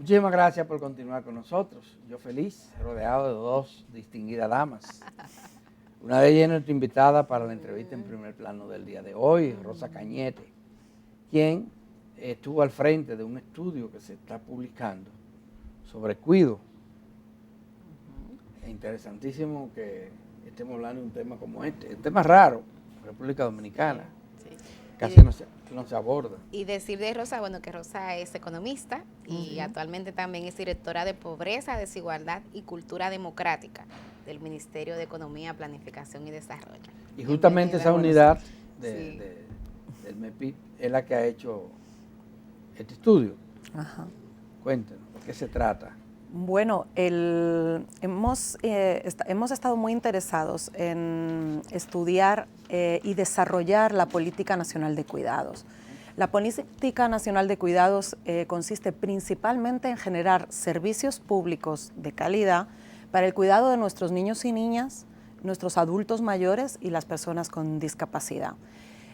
Muchísimas gracias por continuar con nosotros. Yo feliz, rodeado de dos distinguidas damas. Una de ellas es nuestra invitada para la entrevista en primer plano del día de hoy, Rosa Cañete, quien estuvo al frente de un estudio que se está publicando sobre cuido. Es interesantísimo que estemos hablando de un tema como este, un tema raro, República Dominicana. Sí. Casi no se aborda. Y decir de Rosa, bueno, que Rosa es economista y actualmente también es directora de Pobreza, Desigualdad y Cultura Democrática del Ministerio de Economía, Planificación y Desarrollo. Y justamente Bienvenida esa con unidad sí. del MEPIP es la que ha hecho este estudio. Ajá. Cuéntenos, ¿de qué se trata? Bueno, hemos estado muy interesados en estudiar y desarrollar la Política Nacional de Cuidados. La Política Nacional de Cuidados consiste principalmente en generar servicios públicos de calidad para el cuidado de nuestros niños y niñas, nuestros adultos mayores y las personas con discapacidad.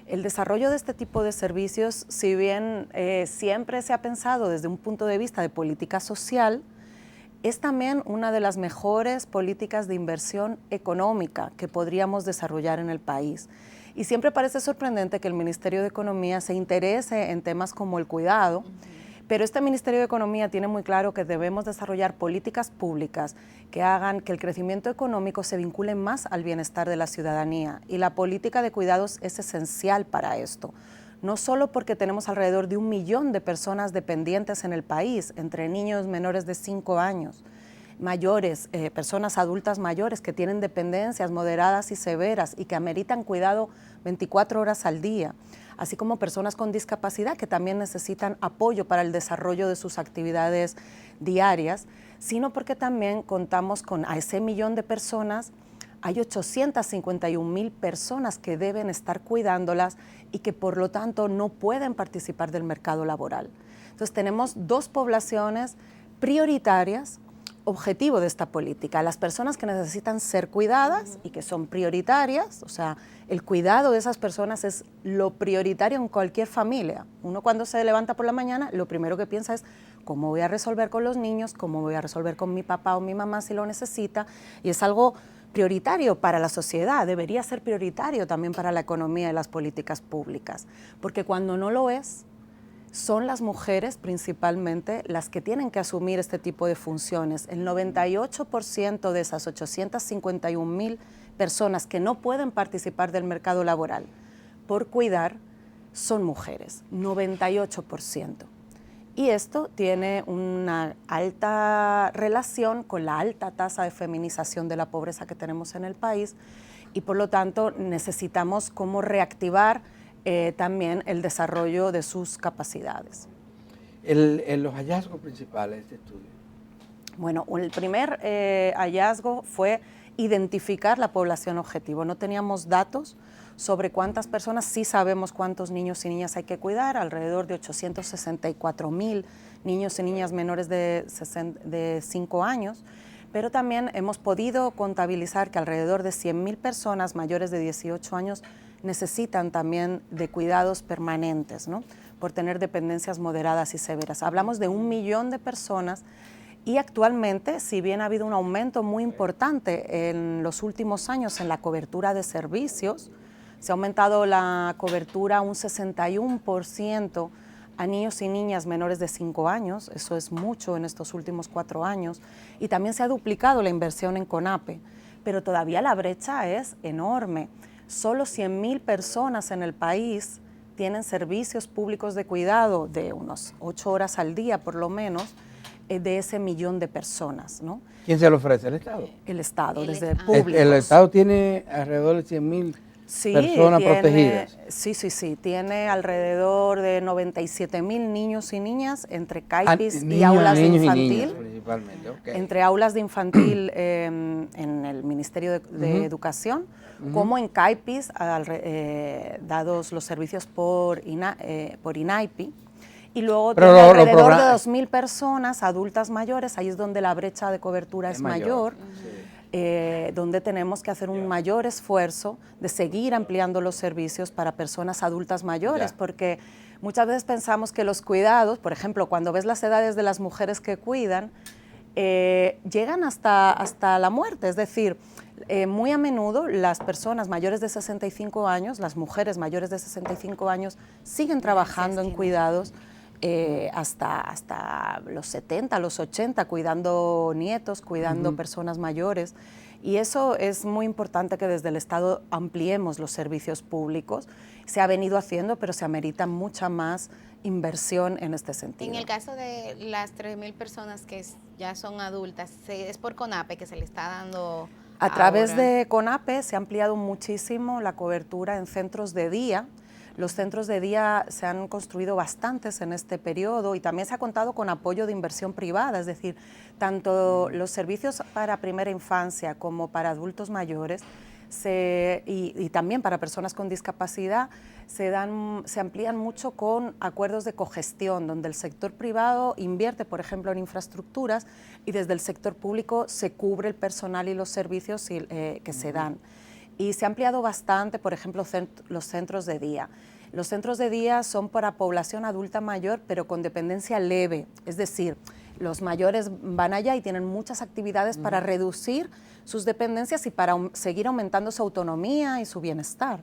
El desarrollo de este tipo de servicios, si bien siempre se ha pensado desde un punto de vista de política social, es también una de las mejores políticas de inversión económica que podríamos desarrollar en el país. Y siempre parece sorprendente que el Ministerio de Economía se interese en temas como el cuidado, pero este Ministerio de Economía tiene muy claro que debemos desarrollar políticas públicas que hagan que el crecimiento económico se vincule más al bienestar de la ciudadanía. Y la política de cuidados es esencial para esto. No solo porque tenemos alrededor de 1 millón de personas dependientes en el país, entre niños menores de 5 años, mayores, personas adultas mayores que tienen dependencias moderadas y severas y que ameritan cuidado 24 horas al día, así como personas con discapacidad que también necesitan apoyo para el desarrollo de sus actividades diarias, sino porque también contamos con a ese 1 millón de personas. Hay 851,000 personas que deben estar cuidándolas y que por lo tanto no pueden participar del mercado laboral. Entonces tenemos 2 poblaciones prioritarias, objetivo de esta política, las personas que necesitan ser cuidadas y que son prioritarias, o sea, el cuidado de esas personas es lo prioritario en cualquier familia. Uno cuando se levanta por la mañana, lo primero que piensa es cómo voy a resolver con los niños, cómo voy a resolver con mi papá o mi mamá si lo necesita, y es algo prioritario para la sociedad, debería ser prioritario también para la economía y las políticas públicas, porque cuando no lo es, son las mujeres principalmente las que tienen que asumir este tipo de funciones. El 98% de esas 851,000 personas que no pueden participar del mercado laboral por cuidar son mujeres, 98%. Y esto tiene una alta relación con la alta tasa de feminización de la pobreza que tenemos en el país y por lo tanto necesitamos cómo reactivar también el desarrollo de sus capacidades. Los hallazgos principales de este estudio. Bueno, el primer hallazgo fue identificar la población objetivo. No teníamos datos sobre cuántas personas, sí sabemos cuántos niños y niñas hay que cuidar, alrededor de 864,000 niños y niñas menores de 5 años, pero también hemos podido contabilizar que alrededor de 100,000 personas mayores de 18 años necesitan también de cuidados permanentes, ¿no? Por tener dependencias moderadas y severas. Hablamos de 1 millón de personas y actualmente, si bien ha habido un aumento muy importante en los últimos años en la cobertura de servicios, se ha aumentado la cobertura un 61% a niños y niñas menores de 5 años, eso es mucho en estos últimos 4 años, y también se ha duplicado la inversión en CONAPE, pero todavía la brecha es enorme. Solo 100,000 personas en el país tienen servicios públicos de cuidado de unos 8 horas al día por lo menos, de ese 1 millón de personas, ¿no? ¿Quién se lo ofrece? ¿El Estado? El Estado, desde Estado. públicos. El Estado tiene alrededor de 100,000 personas protegidas. Sí, tiene alrededor de 97,000 niños y niñas entre CAIPIS y Niños, aulas de niños y infantil. niñas, principalmente. Okay. Entre aulas de infantil en el Ministerio de Educación, como en CAIPIS, dados los servicios por INAIPI. Y luego Pero tiene alrededor de 2,000 personas adultas mayores, ahí es donde la brecha de cobertura es mayor. Donde tenemos que hacer un mayor esfuerzo de seguir ampliando los servicios para personas adultas mayores, porque Muchas veces pensamos que los cuidados, por ejemplo, cuando ves las edades de las mujeres que cuidan, llegan hasta la muerte, es decir, muy a menudo las personas mayores de 65 años, las mujeres mayores de 65 años, siguen trabajando en cuidados hasta los 70, los 80, cuidando nietos, cuidando personas mayores. Y eso es muy importante que desde el Estado ampliemos los servicios públicos. Se ha venido haciendo, pero se amerita mucha más inversión en este sentido. En el caso de las 3.000 personas que ya son adultas, es por CONAPE que se le está dando. A través de CONAPE se ha ampliado muchísimo la cobertura en centros de día. Los centros de día se han construido bastantes en este periodo y también se ha contado con apoyo de inversión privada, es decir, tanto los servicios para primera infancia como para adultos mayores y también para personas con discapacidad se amplían mucho con acuerdos de cogestión, donde el sector privado invierte, por ejemplo, en infraestructuras y desde el sector público se cubre el personal y los servicios que se dan. Y se ha ampliado bastante, por ejemplo, los centros de día. Los centros de día son para población adulta mayor, pero con dependencia leve. Es decir, los mayores van allá y tienen muchas actividades para reducir sus dependencias y para seguir aumentando su autonomía y su bienestar.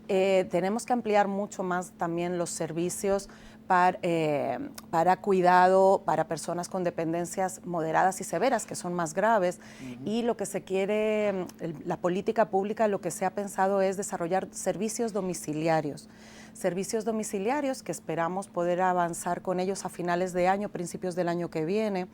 Tenemos que ampliar mucho más también los servicios para cuidado, para personas con dependencias moderadas y severas, que son más graves, y lo que se quiere, la política pública, lo que se ha pensado es desarrollar servicios domiciliarios que esperamos poder avanzar con ellos a finales de año, principios del año que viene,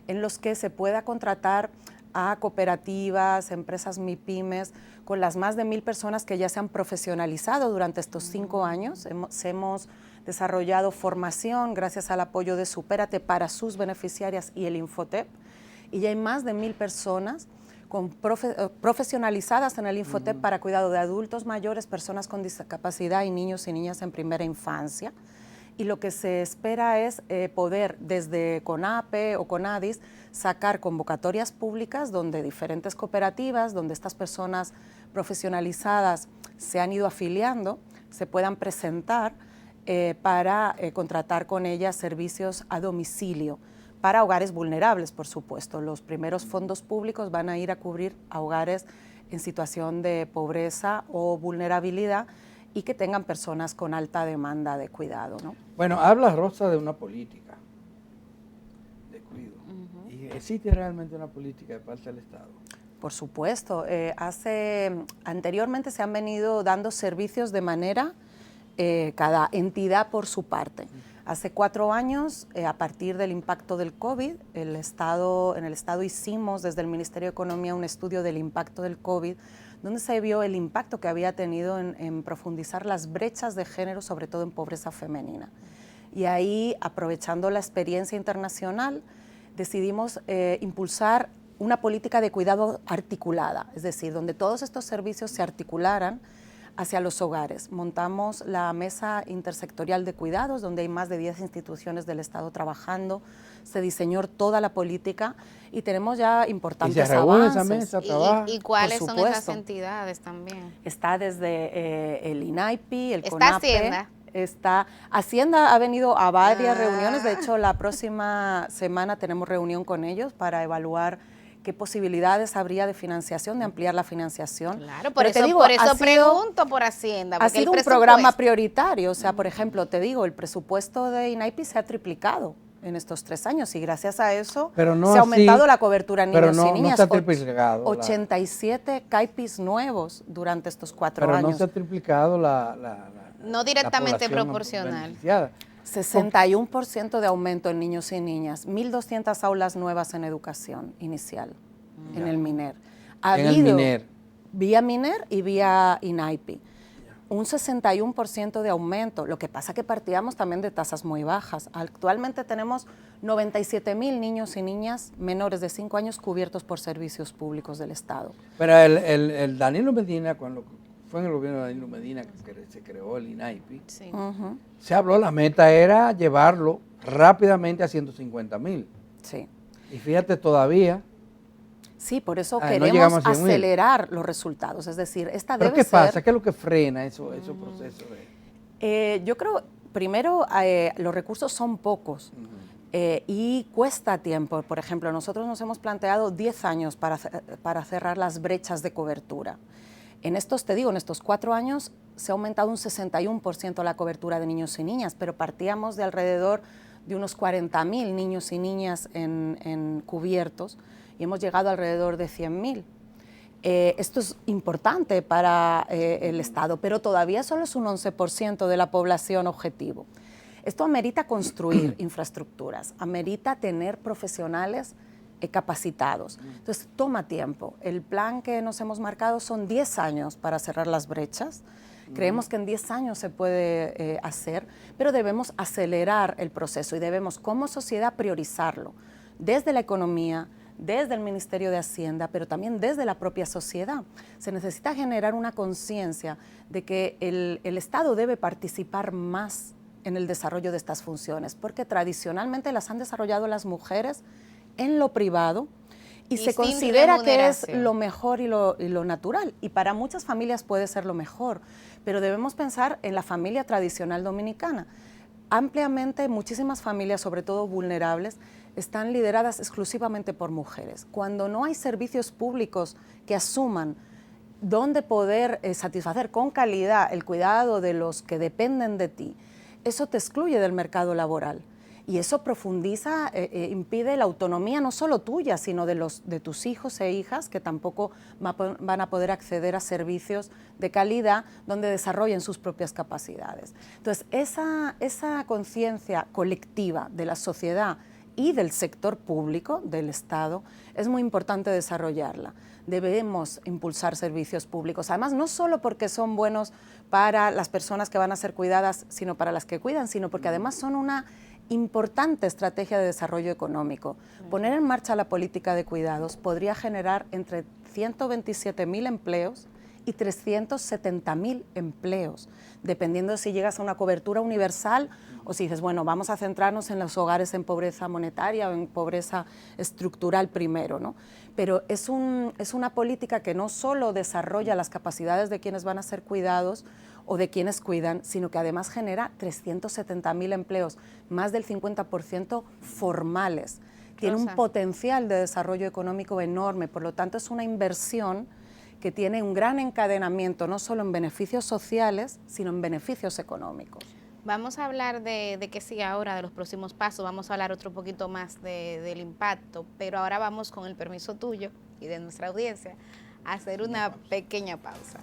en los que se pueda contratar a cooperativas, empresas MIPYMES, con las más de 1.000 personas que ya se han profesionalizado durante estos 5 años. Hemos desarrollado formación gracias al apoyo de Supérate para sus beneficiarias y el Infotep, y ya hay más de 1.000 personas profesionalizadas en el Infotep para cuidado de adultos mayores, personas con discapacidad y niños y niñas en primera infancia. Y lo que se espera es poder desde CONAPE o CONADIS sacar convocatorias públicas donde diferentes cooperativas, donde estas personas profesionalizadas se han ido afiliando, se puedan presentar para contratar con ellas servicios a domicilio para hogares vulnerables, por supuesto. Los primeros fondos públicos van a ir a cubrir a hogares en situación de pobreza o vulnerabilidad y que tengan personas con alta demanda de cuidado, ¿no? Bueno, habla Rosa de una política de cuidado. ¿Y existe realmente una política de parte del Estado? Por supuesto. Anteriormente se han venido dando servicios de manera, cada entidad por su parte. Hace 4 años, a partir del impacto del COVID, en el Estado hicimos desde el Ministerio de Economía un estudio del impacto del COVID, donde se vio el impacto que había tenido en profundizar las brechas de género, sobre todo en pobreza femenina. Y ahí, aprovechando la experiencia internacional, decidimos impulsar una política de cuidado articulada, es decir, donde todos estos servicios se articularan hacia los hogares. Montamos la Mesa Intersectorial de Cuidados, donde hay más de 10 instituciones del Estado trabajando. Se diseñó toda la política y tenemos ya importantes avances. ¿Y se reúne esa mesa, trabaja? ¿Y cuáles son esas entidades también? Está desde el INAIPI, el ¿Está CONAPE. Hacienda ha venido a varias reuniones. De hecho, la próxima semana tenemos reunión con ellos para evaluar qué posibilidades habría de financiación, de ampliar la financiación. Claro, por eso pregunto por Hacienda. Ha sido un programa prioritario. O sea, por ejemplo, te digo, el presupuesto de INAIPI se ha triplicado en estos 3 años y gracias a eso se ha aumentado la cobertura en niños y niñas. No se ha triplicado. 87 CAIPIs nuevos durante estos 4 años. Pero no se ha triplicado no directamente proporcional. 61% de aumento en niños y niñas, 1.200 aulas nuevas en educación inicial en el MINER. Ha habido vía MINER y vía INAIPI. Un 61% de aumento, lo que pasa que partíamos también de tasas muy bajas. Actualmente tenemos 97.000 niños y niñas menores de 5 años cubiertos por servicios públicos del Estado. Pero el Danilo Medina, cuando fue en el gobierno de Danilo Medina que se creó el INAIPI, sí. Se habló, la meta era llevarlo rápidamente a 150.000. Sí. Y fíjate todavía. Sí, por eso queremos acelerar los resultados, es decir, esta debe ser... ¿Pero qué pasa? ¿Qué es lo que frena esos procesos? Yo creo, primero, los recursos son pocos. Y cuesta tiempo. Por ejemplo, nosotros nos hemos planteado 10 años para cerrar las brechas de cobertura. En estos 4 años se ha aumentado un 61% la cobertura de niños y niñas, pero partíamos de alrededor de unos 40.000 niños y niñas en cubiertos y hemos llegado alrededor de 100.000. Esto es importante para el Estado, pero todavía solo es un 11% de la población objetivo. Esto amerita construir infraestructuras, amerita tener profesionales capacitados. Entonces, toma tiempo. El plan que nos hemos marcado son 10 años para cerrar las brechas. Creemos que en 10 años se puede hacer, pero debemos acelerar el proceso y debemos, como sociedad, priorizarlo desde la economía, desde el Ministerio de Hacienda, pero también desde la propia sociedad. Se necesita generar una conciencia de que el Estado debe participar más en el desarrollo de estas funciones, porque tradicionalmente las han desarrollado las mujeres en lo privado y se considera que es lo mejor y lo natural, y para muchas familias puede ser lo mejor, pero debemos pensar en la familia tradicional dominicana. Ampliamente, muchísimas familias, sobre todo vulnerables, están lideradas exclusivamente por mujeres. Cuando no hay servicios públicos que asuman dónde poder satisfacer con calidad el cuidado de los que dependen de ti, eso te excluye del mercado laboral y eso profundiza, impide la autonomía no solo tuya, sino de tus hijos e hijas, que tampoco van a poder acceder a servicios de calidad donde desarrollen sus propias capacidades. Entonces, esa conciencia colectiva de la sociedad y del sector público, del Estado, es muy importante desarrollarla. Debemos impulsar servicios públicos, además no solo porque son buenos para las personas que van a ser cuidadas, sino para las que cuidan, sino porque además son una importante estrategia de desarrollo económico. Poner en marcha la política de cuidados podría generar entre 127.000 empleos y 370.000 empleos, dependiendo de si llegas a una cobertura universal o si dices, bueno, vamos a centrarnos en los hogares en pobreza monetaria o en pobreza estructural primero, ¿no? Pero es una política que no solo desarrolla las capacidades de quienes van a ser cuidados o de quienes cuidan, sino que además genera 370.000 empleos, más del 50% formales. Tiene un potencial de desarrollo económico enorme, por lo tanto es una inversión que tiene un gran encadenamiento, no solo en beneficios sociales, sino en beneficios económicos. Vamos a hablar de qué sigue ahora, de los próximos pasos, vamos a hablar otro poquito más del impacto, pero ahora vamos, con el permiso tuyo y de nuestra audiencia, a hacer una pequeña pausa.